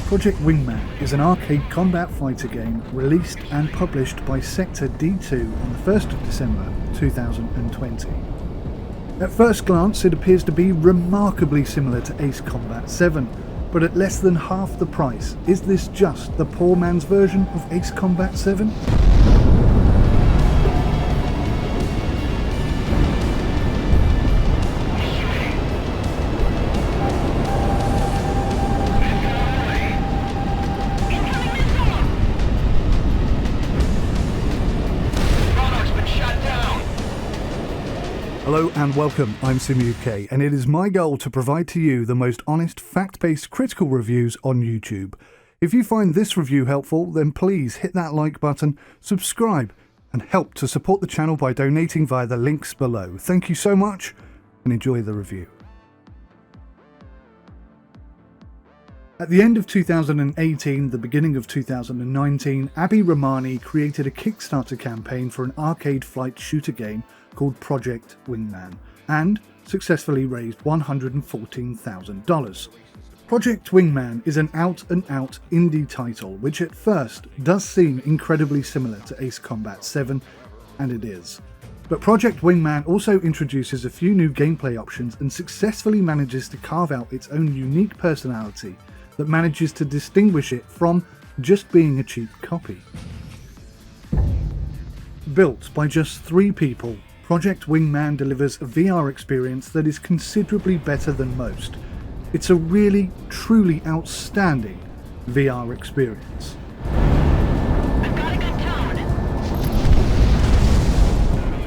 Project Wingman is an arcade combat fighter game released and published by Sector D2 on the 1st of December 2020. At first glance it appears to be remarkably similar to Ace Combat 7, but at less than half the price. Is this just the poor man's version of Ace Combat 7? Hello and welcome, I'm SimUK, and it is my goal to provide to you the most honest, fact-based critical reviews on YouTube. If you find this review helpful, then please hit that like button, subscribe, and help to support the channel by donating via the links below. Thank you so much, and enjoy the review. At the end of 2018, the beginning of 2019, Abby Romani created a Kickstarter campaign for an arcade flight shooter game called Project Wingman, and successfully raised $114,000. Project Wingman is an out-and-out indie title, which at first does seem incredibly similar to Ace Combat 7, and it is. But Project Wingman also introduces a few new gameplay options and successfully manages to carve out its own unique personality that manages to distinguish it from just being a cheap copy. Built by just 3 people, Project Wingman delivers a VR experience that is considerably better than most. It's a really, truly outstanding VR experience. I've got a good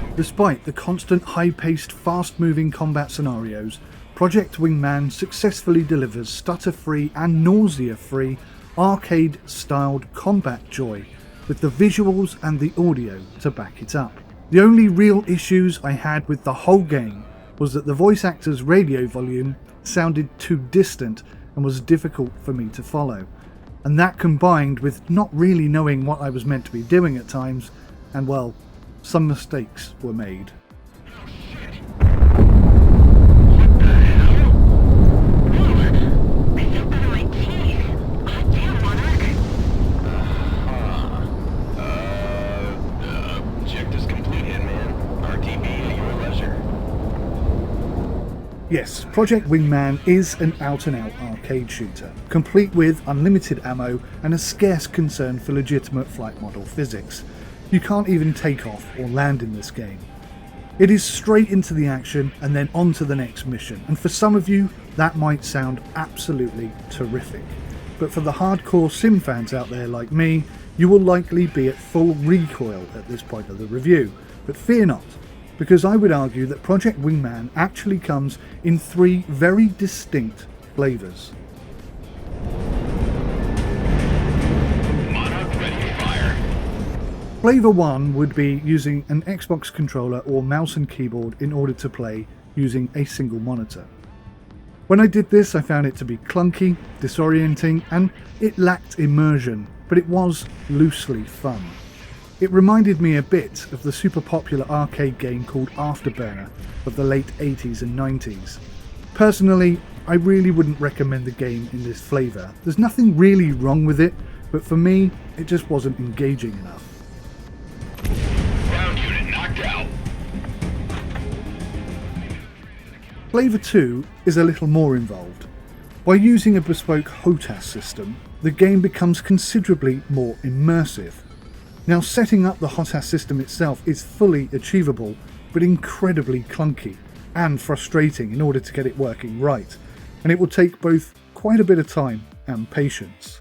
tone. Despite the constant high-paced, fast-moving combat scenarios, Project Wingman successfully delivers stutter-free and nausea-free, arcade-styled combat joy, with the visuals and the audio to back it up. The only real issues I had with the whole game was that the voice actor's radio volume sounded too distant and was difficult for me to follow. And that combined with not really knowing what I was meant to be doing at times, and well, some mistakes were made. Yes, Project Wingman is an out-and-out arcade shooter, complete with unlimited ammo and a scarce concern for legitimate flight model physics. You can't even take off or land in this game. It is straight into the action and then on to the next mission, and for some of you that might sound absolutely terrific. But for the hardcore sim fans out there like me, you will likely be at full recoil at this point of the review, but fear not, because I would argue that Project Wingman actually comes in 3 very distinct flavours. Flavour 1 would be using an Xbox controller or mouse and keyboard in order to play using a single monitor. When I did this, I found it to be clunky, disorienting, and it lacked immersion, but it was loosely fun. It reminded me a bit of the super popular arcade game called Afterburner of the late 80s and 90s. Personally, I really wouldn't recommend the game in this flavour. There's nothing really wrong with it, but for me, it just wasn't engaging enough. Ground unit knocked out. Flavour 2 is a little more involved. By using a bespoke HOTAS system, the game becomes considerably more immersive. Now, setting up the HOTAS system itself is fully achievable, but incredibly clunky and frustrating in order to get it working right, and it will take both quite a bit of time and patience.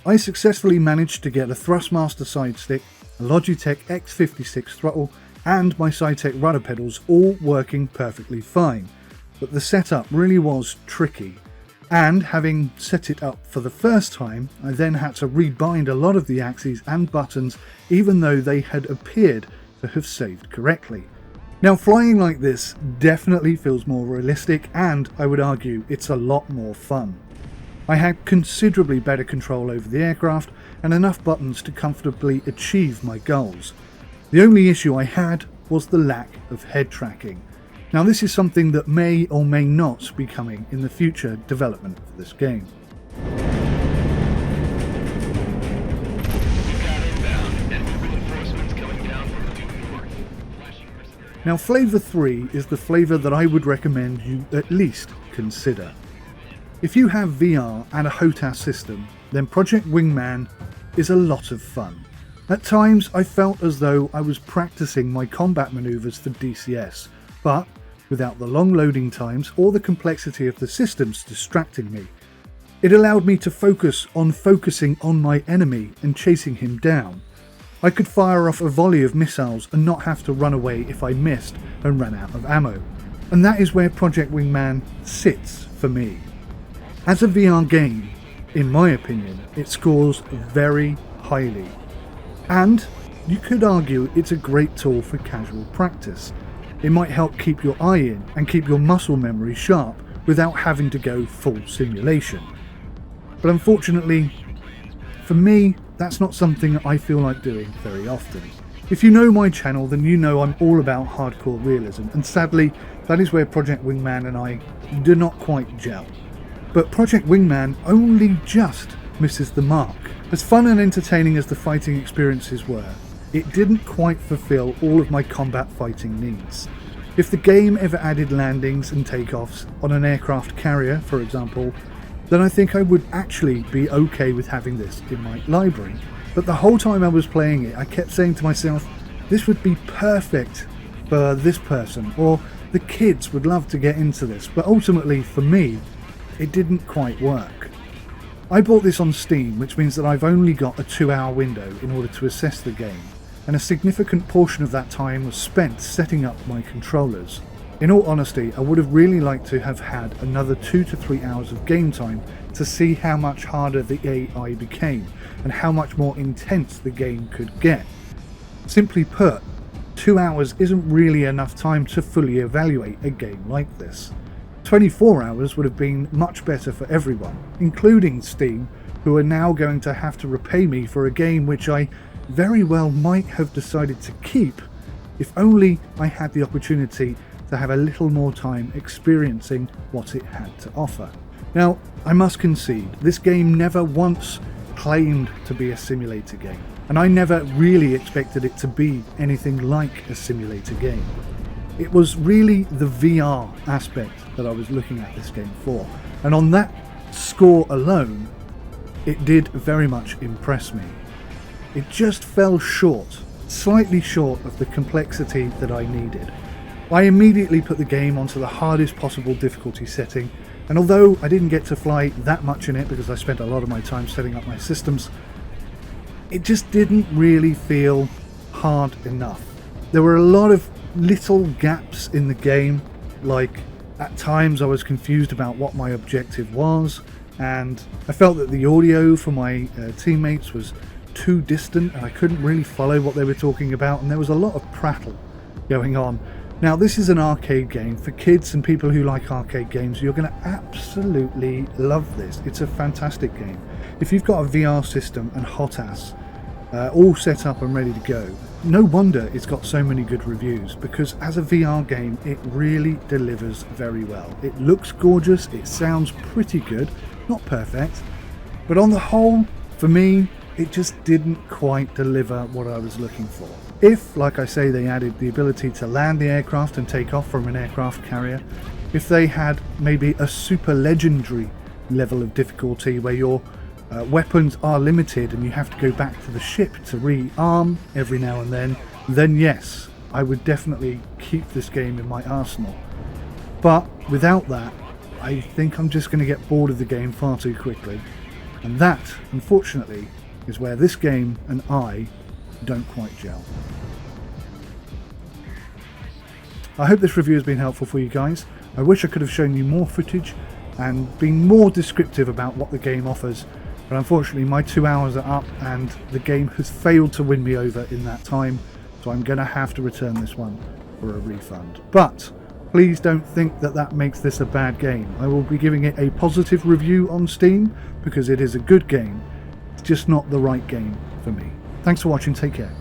I successfully managed to get a Thrustmaster side stick, a Logitech X56 throttle, and my Cytec rudder pedals all working perfectly fine, but the setup really was tricky. And having set it up for the first time, I then had to rebind a lot of the axes and buttons even though they had appeared to have saved correctly. Now, flying like this definitely feels more realistic, and I would argue it's a lot more fun. I had considerably better control over the aircraft and enough buttons to comfortably achieve my goals. The only issue I had was the lack of head tracking. Now, this is something that may or may not be coming in the future development of this game. Now, Flavour 3 is the flavour that I would recommend you at least consider. If you have VR and a HOTAS system, then Project Wingman is a lot of fun. At times I felt as though I was practicing my combat manoeuvres for DCS, but without the long loading times or the complexity of the systems distracting me. It allowed me to focus on focusing on my enemy and chasing him down. I could fire off a volley of missiles and not have to run away if I missed and ran out of ammo. And that is where Project Wingman sits for me. As a VR game, in my opinion, it scores very highly. And you could argue it's a great tool for casual practice. It might help keep your eye in and keep your muscle memory sharp without having to go full simulation. But unfortunately, for me, that's not something I feel like doing very often. If you know my channel, then you know I'm all about hardcore realism, and sadly, that is where Project Wingman and I do not quite gel. But Project Wingman only just misses the mark. As fun and entertaining as the fighting experiences were, it didn't quite fulfill all of my combat fighting needs. If the game ever added landings and takeoffs on an aircraft carrier, for example, then I think I would actually be okay with having this in my library. But the whole time I was playing it, I kept saying to myself, this would be perfect for this person, or the kids would love to get into this. But ultimately, for me, it didn't quite work. I bought this on Steam, which means that I've only got a 2-hour window in order to assess the game, and a significant portion of that time was spent setting up my controllers. In all honesty, I would have really liked to have had another 2 to 3 hours of game time to see how much harder the AI became and how much more intense the game could get. Simply put, 2 hours isn't really enough time to fully evaluate a game like this. 24 hours would have been much better for everyone, including Steam, who are now going to have to repay me for a game which I very well might have decided to keep if only I had the opportunity to have a little more time experiencing what it had to offer. Now, I must concede, this game never once claimed to be a simulator game, and I never really expected it to be anything like a simulator game. It was really the VR aspect that I was looking at this game for, and on that score alone, it did very much impress me. It just fell short, slightly short of the complexity that I needed. I immediately put the game onto the hardest possible difficulty setting, and although I didn't get to fly that much in it because I spent a lot of my time setting up my systems, it just didn't really feel hard enough. There were a lot of little gaps in the game, like at times I was confused about what my objective was, and I felt that the audio for my teammates was too distant and I couldn't really follow what they were talking about, and there was a lot of prattle going on. Now, this is an arcade game for kids and people who like arcade games. You're going to absolutely love this. It's a fantastic game. If you've got a VR system and HOTAS all set up and ready to go, no wonder it's got so many good reviews, because as a VR game it really delivers very well. It looks gorgeous, it sounds pretty good, not perfect, but on the whole, for me, it just didn't quite deliver what I was looking for. If, like I say, they added the ability to land the aircraft and take off from an aircraft carrier, if they had maybe a super legendary level of difficulty where your weapons are limited and you have to go back to the ship to re-arm every now and then yes, I would definitely keep this game in my arsenal. But without that, I think I'm just going to get bored of the game far too quickly. And that, unfortunately, is where this game and I don't quite gel. I hope this review has been helpful for you guys. I wish I could have shown you more footage and been more descriptive about what the game offers, but unfortunately my 2 hours are up and the game has failed to win me over in that time, so I'm going to have to return this one for a refund. But please don't think that that makes this a bad game. I will be giving it a positive review on Steam because it is a good game. It's just not the right game for me. Thanks for watching, take care.